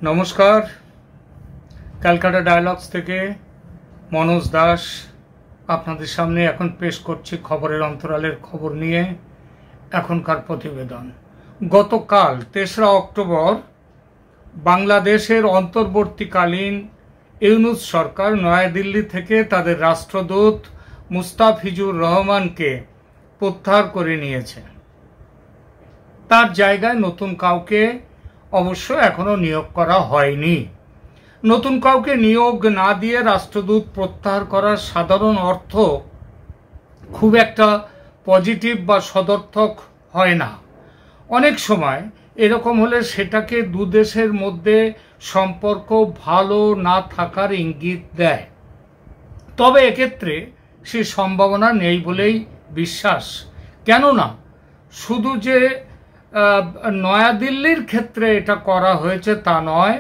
নমস্কার, ক্যালকাটা ডায়ালগস থেকে মনোজ দাস আপনাদের সামনে এখন পেশ করছি খবরের অন্তরালের খবর নিয়ে এখনকার প্রতিবেদন। গতকাল ৩রা অক্টোবর বাংলাদেশের অন্তর্বর্তীকালীন ইউনূস সরকার নয়াদিল্লি থেকে তাদের রাষ্ট্রদূত মুস্তাফিজুর রহমানকে প্রত্যাহার করে নিয়েছে। তার জায়গায় নতুন কাউকে অবশ্য এখনো নিয়োগ করা হয়নি। নতুন কাউকে নিয়োগ না দিয়ে রাষ্ট্রদূত প্রত্যাহার করার সাধারণ অর্থ খুব একটা পজিটিভ বা সদর্থক হয় না। অনেক সময় এরকম হলে সেটাকে দু দেশের মধ্যে সম্পর্ক ভালো না থাকার ইঙ্গিত দেয়। তবে এক্ষেত্রে সে সম্ভাবনা নেই বলেই বিশ্বাস। কেননা শুধু যে নয়াদিল্লির ক্ষেত্রে এটা করা হয়েছে তা নয়,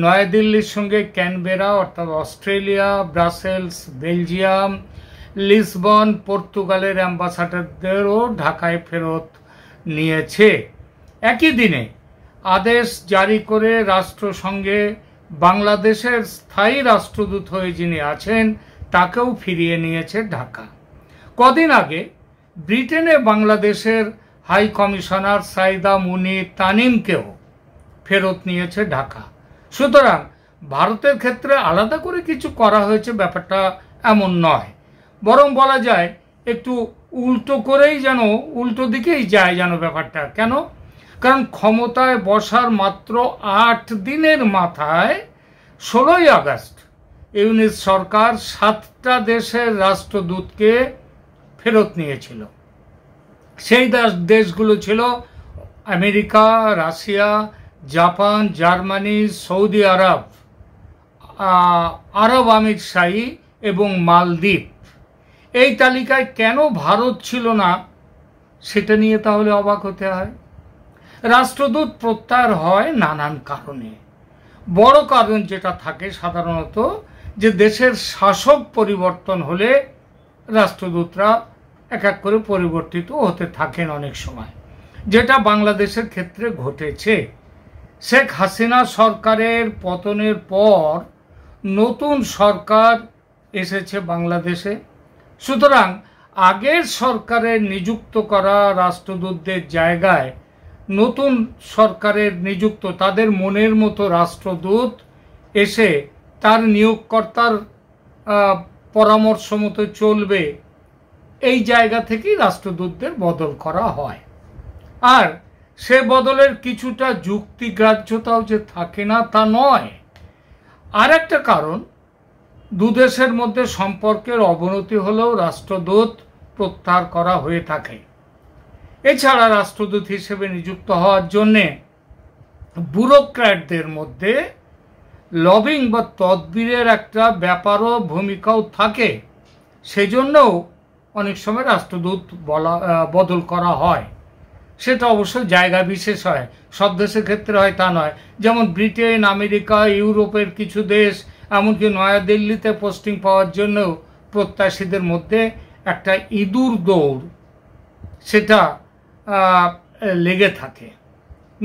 নয়াদিল্লির সঙ্গে ক্যানবেরা অর্থাৎ অস্ট্রেলিয়া, ব্রাসেলস, বেলজিয়াম, লিসবন, পর্তুগালের অ্যাম্বাসাডারদেরও ঢাকায় ফেরত নিয়েছে। একই দিনে আদেশ জারি করে রাষ্ট্রসংঘে বাংলাদেশের স্থায়ী রাষ্ট্রদূত হয়ে যিনি আছেন তাকেও ফিরিয়ে নিয়েছে ঢাকা। কদিন আগে ব্রিটেনে বাংলাদেশের হাই কমিশনার সাইদা মুনি তানিমকেও ফেরত নিয়েছে ঢাকা। সুতরাং ভারতের ক্ষেত্রে আলাদা করে কিছু করা হয়েছে ব্যাপারটা এমন নয়, বরং বলা যায় একটু উল্টো করেই যেন উল্টো দিকেই যায় যেন ব্যাপারটা। কেন? কারণ ক্ষমতায় বসার মাত্র 8 দিনের মাথায় 16ই আগস্ট ইউনূস সরকার 7টা দেশের রাষ্ট্রদূতকে ফেরত নিয়েছিল। সেই দেশগুলো ছিল America, Russia, Japan, Germany, Saudi Arab, Arab আমিরশাহী এবং মালদ্বীপ। এই তালিকায় কেন ভারত ছিল না সেটা নিয়ে তাহলে অবাক হতে হয়। রাষ্ট্রদূত প্রত্যাহার হয় নানান কারণে। বড় কারণ যেটা থাকে সাধারণত যে দেশের শাসক পরিবর্তন হলে রাষ্ট্রদূতরা এক এক করে পরিবর্তিত হতে থাকেন অনেক সময়, যেটা বাংলাদেশের ক্ষেত্রে ঘটেছে। শেখ হাসিনা সরকারের পতনের পর নতুন সরকার এসেছে বাংলাদেশে। সুতরাং আগের সরকারের নিযুক্ত করা রাষ্ট্রদূতদের জায়গায় নতুন সরকারের নিযুক্ত তাদের মনের মতো রাষ্ট্রদূত এসে তার নিয়োগকর্তার পরামর্শ মতো চলবে, এই জায়গা থেকেই রাষ্ট্রদূতদের বদল করা হয়। আর সে বদলের কিছুটা যুক্তিগ্রাহ্যতাও যে থাকে না তা নয়। আর একটা কারণ, দুদেশের মধ্যে সম্পর্কের অবনতি হলেও রাষ্ট্রদূত প্রত্যাহার করা হয়ে থাকে। এছাড়া রাষ্ট্রদূত হিসেবে নিযুক্ত হওয়ার জন্যে ব্যুরোক্র্যাটদের মধ্যে লবিং বা তদবিরের একটা ব্যাপারও ভূমিকাও থাকে। সেজন্যও অনেক সময় রাষ্ট্রদূত বদল করা হয়। সেটা অবশ্য জায়গা বিশেষ হয়, সব দেশের ক্ষেত্রে হয় তা নয়। যেমন ব্রিটেন, আমেরিকা, ইউরোপের কিছু দেশ এমনকি নয়াদিল্লিতে পোস্টিং পাওয়ার জন্য প্রত্যাশীদের মধ্যে একটা ইঁদুর দৌড় সেটা লেগে থাকে।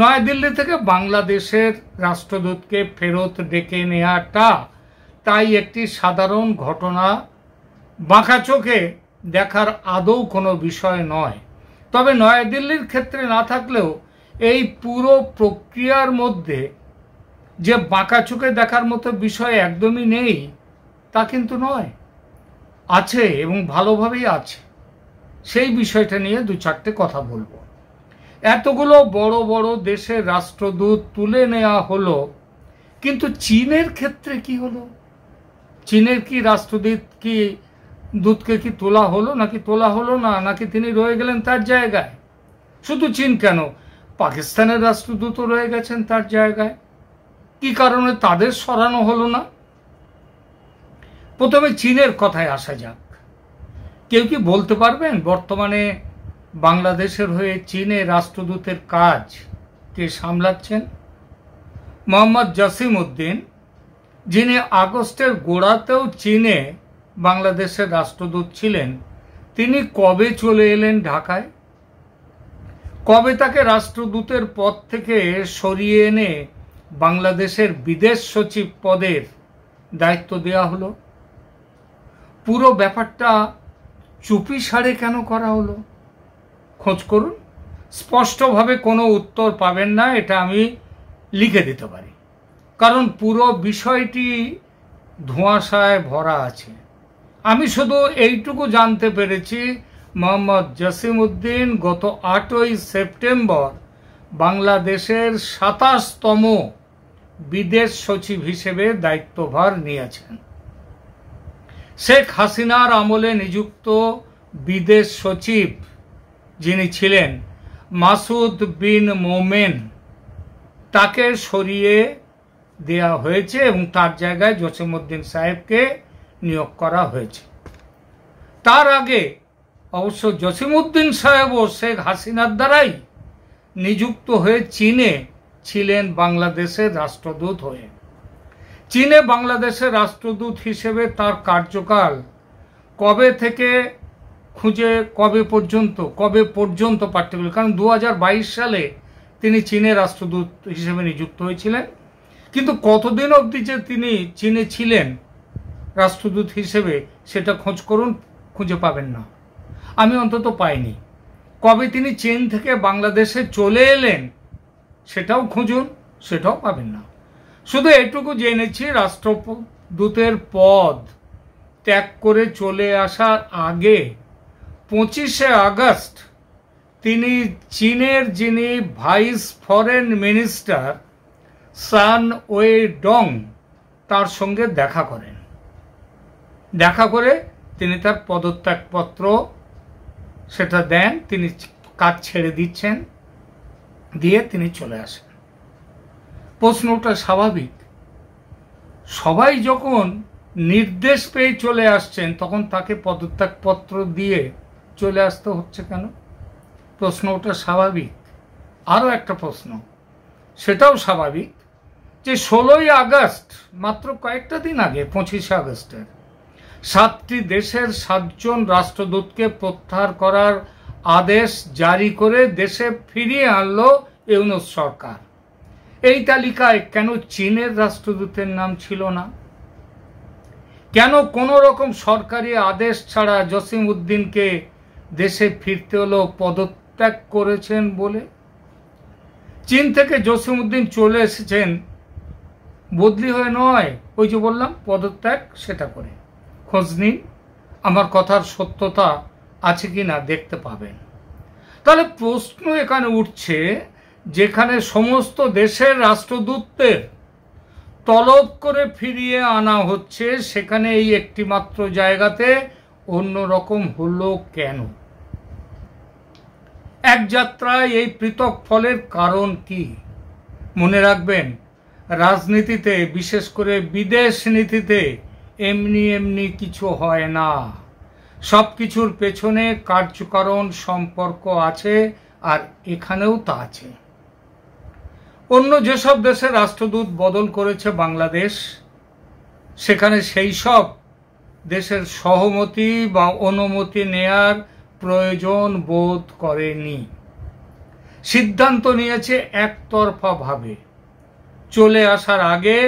নয়াদিল্লি থেকে বাংলাদেশের রাষ্ট্রদূতকে ফেরত ডেকে নেওয়াটা তাই একটি সাধারণ ঘটনা, বাঁকা চোখে দেখার আদৌ কোনো বিষয় নয়। তবে নয়াদিল্লির ক্ষেত্রে না থাকলেও এই পুরো প্রক্রিয়ার মধ্যে যে বাঁকা চোখে দেখার মতো বিষয় একদমই নেই তা কিন্তু নয়, আছে এবং ভালোভাবেই আছে। সেই বিষয়টা নিয়ে দু চারটে কথা বলবো। এতগুলো বড় বড় দেশের রাষ্ট্রদূত তুলে নেওয়া হলো, কিন্তু চীনের ক্ষেত্রে কি হলো? চীনের কি দূতকে কি তোলা হলো নাকি তোলা হলো না, নাকি তিনি রয়ে গেলেন তার জায়গায়? শুধু চীন কেন, পাকিস্তানের রাষ্ট্রদূতও রয়ে গেছেন তার জায়গায়। কি কারণে তাদের সরানো হলো না? প্রথমে চীনের কথায় আসা যাক। কেউ কি বলতে পারবেন বর্তমানে বাংলাদেশের হয়ে চীনে রাষ্ট্রদূতের কাজ কে সামলাচ্ছেন? মোহাম্মদ জসিম উদ্দিন, যিনি আগস্টের গোড়াতেও চীনে বাংলাদেশের রাষ্ট্রদূত ছিলেন, তিনি কবে চলে এলেন ঢাকায়? কবে তাকে রাষ্ট্রদূতের পদ থেকে সরিয়ে এনে বাংলাদেশের বিদেশ সচিব পদের দায়িত্ব দেওয়া হলো? পুরো ব্যাপারটা চুপি সারে কেন করা হলো? খোঁজ করুন, স্পষ্টভাবে কোনো উত্তর পাবেন না, এটা আমি লিখে দিতে পারি, কারণ পুরো বিষয়টি ধোঁয়াশায় ভরা আছে। আমি শুধু এইটুকু জানতে পেরেছি, মোহাম্মদ জসিমউদ্দিন গত 8ই সেপ্টেম্বর বাংলাদেশের 27তম বিদেশ সচিব হিসেবে দায়িত্বভার নিয়েছেন। শেখ হাসিনার আমলে নিযুক্ত বিদেশ সচিব যিনি ছিলেন মাসুদ বিন মোমেন, তাকে সরিয়ে দেয়া হয়েছে এবং তার জায়গায় জসিমউদ্দিন সাহেবকে নিয়োগ করা হয়েছে। তার আগে অবশ্য জসিমউদ্দিন সাহেবও শেখ হাসিনার দ্বারাই নিযুক্ত হয়ে চীনে ছিলেন বাংলাদেশের রাষ্ট্রদূত হয়ে। চীনে বাংলাদেশের রাষ্ট্রদূত হিসেবে তার কার্যকাল কবে থেকে কবে পর্যন্ত পার্টিকুলার, কারণ 2022 সালে তিনি চীনের রাষ্ট্রদূত হিসেবে নিযুক্ত হয়েছিলেন, কিন্তু কতদিন অবধি যে তিনি চীনে ছিলেন রাষ্ট্রদূত হিসেবে সেটা খোঁজ করুন, খুঁজে পাবেন না। আমি অন্তত পাইনি। কবে তিনি চীন থেকে বাংলাদেশে চলে এলেন সেটাও খুঁজুন, সেটাও পাবেন না। শুধু এটুকু জেনেছি, রাষ্ট্রদূতের পদ ত্যাগ করে চলে আসার আগে 25শে আগস্ট তিনি চীনের যিনি ভাইস ফরেন মিনিস্টার সান ওয়েডং তার সঙ্গে দেখা করেন। দেখা করে তিনি তার পদত্যাগপত্র সেটা দেন, তিনি কাজ ছেড়ে দিচ্ছেন, দিয়ে তিনি চলে আসেন। প্রশ্নটা স্বাভাবিক, সবাই যখন নির্দেশ পেয়ে চলে আসছেন তখন তাকে পদত্যাগপত্র দিয়ে চলে আসতে হচ্ছে কেন? প্রশ্নটা স্বাভাবিক। আরও একটা প্রশ্ন, সেটাও স্বাভাবিক, যে 16ই আগস্ট, মাত্র কয়েকটা দিন আগে 25শে আগস্টের 7টি দেশের 7 জন রাষ্ট্রদূতকে প্রত্যাহার করার আদেশ জারি করে দেশে ফিরিয়ে আনলো ইউনূস সরকার। এই তালিকায় কেন চীনের রাষ্ট্রদূতের নাম ছিল না? কেন কোনো রকম সরকারি আদেশ ছাড়া জসিমউদ্দিনকে দেশে ফিরতে হলো পদত্যাগ করেছেন বলে? চীন থেকে জসিমউদ্দিন চলে এসেছেন বদলি হয়ে নয়, ওই যে বললাম পদত্যাগ, সেটা করে। খোঁজ নিন, আমার কথার সত্যতা আছে কিনা দেখতে পাবেন। তাহলে প্রশ্ন এখানে উঠছে, যেখানে সমস্ত দেশের রাষ্ট্রদূতদের তলব করে ফিরিয়ে আনা হচ্ছে, সেখানে এই একটি মাত্র জায়গাতে অন্যরকম হলো কেন? এক যাত্রায় এই পৃথক ফলের কারণ কি? মনে রাখবেন, রাজনীতিতে, বিশেষ করে বিদেশ নীতিতে এমনি এমনি কিছু হয় না। সব কিছুর পেছনে কার্যকারণ সম্পর্ক আছে, আর এখানেও তা আছে। অন্য যেসব দেশের রাষ্ট্রদূত বদল করেছে বাংলাদেশ, সেখানে সেই সব দেশের সহমতি বা অনুমতি নেয়ার প্রয়োজন বোধ করেনি। সিদ্ধান্ত নিয়েছে একতরফা ভাবে। চলে আসার আগে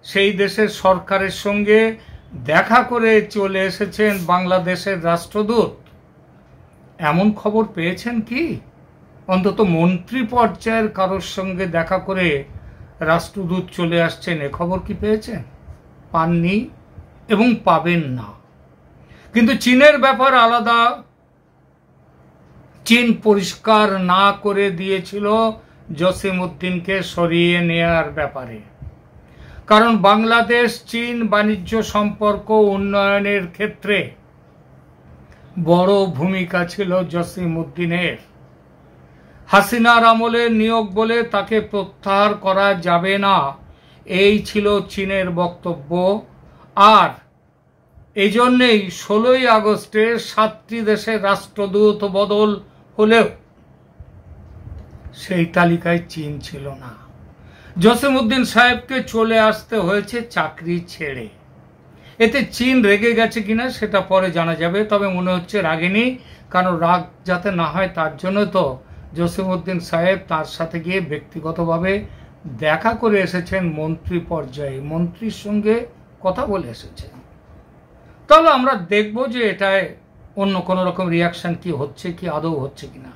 সেই দেশের সরকারের সঙ্গে দেখা করে চলে এসেছেন বাংলাদেশের রাষ্ট্রদূত। এমন খবর পেয়েছেন কি? অন্তত মন্ত্রী পর্যায়ের কারোর সঙ্গে দেখা করে রাষ্ট্রদূত চলে আসছেন, এ খবর কি পেয়েছেন? পাননি এবং পাবেন না। কিন্তু চীনের ব্যাপার আলাদা। চীন পরিষ্কার না করে দিয়েছিল জসিমউদ্দিনকে সরিয়ে নেয়ার ব্যাপারে, কারণ বাংলাদেশ চীন বাণিজ্য সম্পর্ক উন্নয়নের ক্ষেত্রে বড় ভূমিকা ছিল জসিমউদ্দিনের। হাসিনার আমলের নিয়োগ বলে তাকে প্রত্যাহার করা যাবে না, এই ছিল চীনের বক্তব্য। আর এই জন্যেই 16ই আগস্টে 7টি দেশের রাষ্ট্রদূত বদল হলেও সেই তালিকায় চীন ছিল না। জসিমউদ্দিন সাহেবকে চলে আসতে হয়েছে চাকরি ছেড়ে। এতে চীন রেগে গেছে কিনা সেটা পরে জানা যাবে, তবে মনে হচ্ছে রাগেনি, কারণ রাগ যাতে না হয় তার জন্য তো জসিমউদ্দিন সাহেব তার সাথে গিয়ে ব্যক্তিগতভাবে দেখা করে এসেছেন মন্ত্রী পর্যায়ে, মন্ত্রীর সঙ্গে কথা বলে এসেছেন। তাহলে আমরা দেখব যে এটায় অন্য কোনো রকম রিয়াকশন কি হচ্ছে, কি আদৌ হচ্ছে কিনা।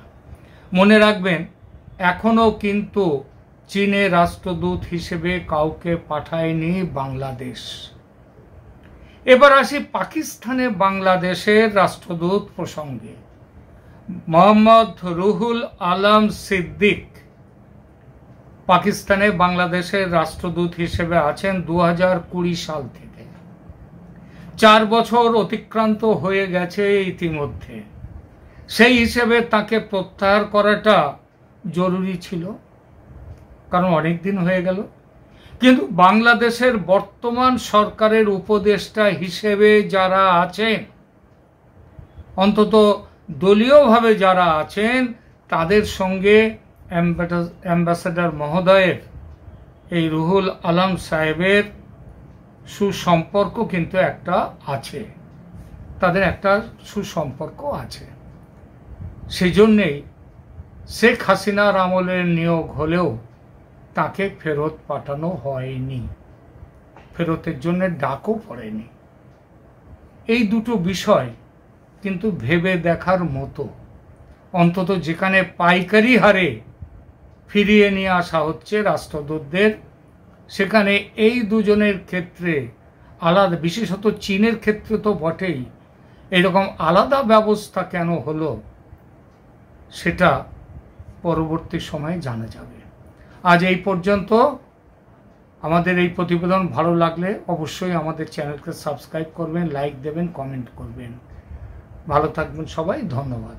মনে রাখবেন, এখনো কিন্তু চীনে রাষ্ট্রদূত হিসেবে কাউকে পাঠায়নি বাংলাদেশ। এবার আসি পাকিস্তানে বাংলাদেশের রাষ্ট্রদূত প্রসঙ্গে। মোহাম্মদ রুহুল আলম সিদ্দিক পাকিস্তানে বাংলাদেশের রাষ্ট্রদূত হিসেবে আছেন 2020 সাল থেকে। 4 বছর অতিক্রান্ত হয়ে গেছে ইতিমধ্যে। সেই হিসেবে তাকে প্রত্যাহার করাটা জরুরি ছিল, কারণ অনেক দিন হয়ে গেল। কিন্তু বাংলাদেশের বর্তমান সরকারের উপদেষ্টা হিসেবে যারা আছেন, অন্তত দলীয়ভাবে যারা আছেন, তাদের সঙ্গে অ্যাম্বাসেডর মহোদয়ের, এই রুহুল আলম সাহেবের সুসম্পর্ক কিন্তু একটা আছে, তাদের একটা সুসম্পর্ক আছে। সেই জন্যেই শেখ হাসিনার আমলের নিয়োগ হলেও তাকে ফেরত পাঠানো হয়নি, ফেরতের জন্য ডাকও পড়েনি। এই দুটো বিষয় কিন্তু ভেবে দেখার মতো। অন্তত যেখানে পাইকারি হারে ফিরিয়ে নিয়ে আসা হচ্ছে রাষ্ট্রদূতদের, সেখানে এই দুজনের ক্ষেত্রে আলাদা, বিশেষত চীনের ক্ষেত্রে তো বটেই, এরকম আলাদা ব্যবস্থা কেন হলো সেটা পরবর্তী সময়ে জানা যাবে। আজ এই পর্যন্ত। আমাদের এই প্রতিবেদন ভালো লাগলে অবশ্যই আমাদের চ্যানেলকে সাবস্ক্রাইব করবেন, লাইক দেবেন, কমেন্ট করবেন। ভালো থাকবেন সবাই, ধন্যবাদ।